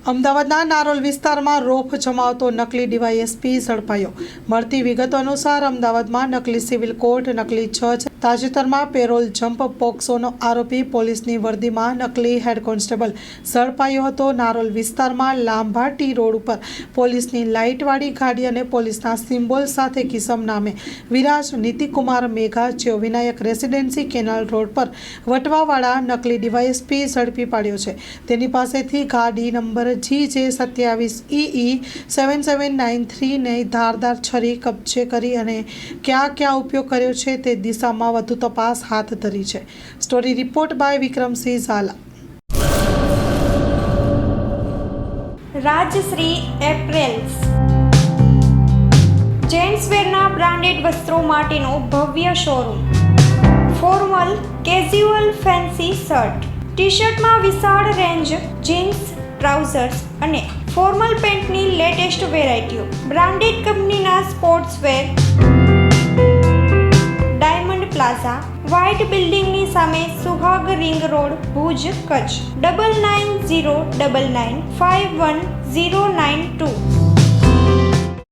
અમદાવાદના નારોલ વિસ્તારમાં રોફ જમાવતો નકલી ડીવાયએસપી ઝડપાયો। મળતી વિગતો અનુસાર અમદાવાદમાં નકલી સિવિલ કોર્ટ, નકલી જજ, તાજેતરમાં પેરોલ જમ્પ પોક્સોનો આરોપી પોલીસની વર્દીમાં નકલી હેડ કોન્સ્ટેબલ ઝડપાયો હતો। નારોલ વિસ્તારમાં લાંભા ટી રોડ ઉપર પોલીસની લાઇટવાળી ગાડી અને પોલીસના સિમ્બોલ સાથે કિસમ નામે વિરાજ નીતિકુમાર મેઘા, જેઓ વિનાયક રેસિડેન્સી કેનાલ રોડ પર વટવાવાળા નકલી ડીવાયએસપી ઝડપી પાડ્યો છે। તેની પાસેથી ગાડી નંબર GJ27EE 7793 ને ધારદાર છરી કબજે કરી અને ક્યાં ઉપયોગ કર્યો છે તે દિશામાં વધુ તપાસ હાથ ધરી છે। Story report by Vikramsinh Zala. Rajshree apparels જેન્ટ્સવેરના બ્રાન્ડેડ વસ્ત્રો માટેનો ભવ્ય showroom. Formal, casual, fancy shirt, ટી-શર્ટમાં વિશાળ રેન્જ, જીન્સ, ટ્રાઉઝર્સ અને ફોર્મલ પેન્ટની લેટેસ્ટ વેરાયટીઓ। બ્રાન્ડેડ કંપનીના સ્પોર્ટ્સવેર। ડાયમંડ પ્લાઝા, વ્હાઇટ બિલ્ડિંગની સામે, સુહાગ રિંગ રોડ, ભુજ, કચ્છ। 9909951092।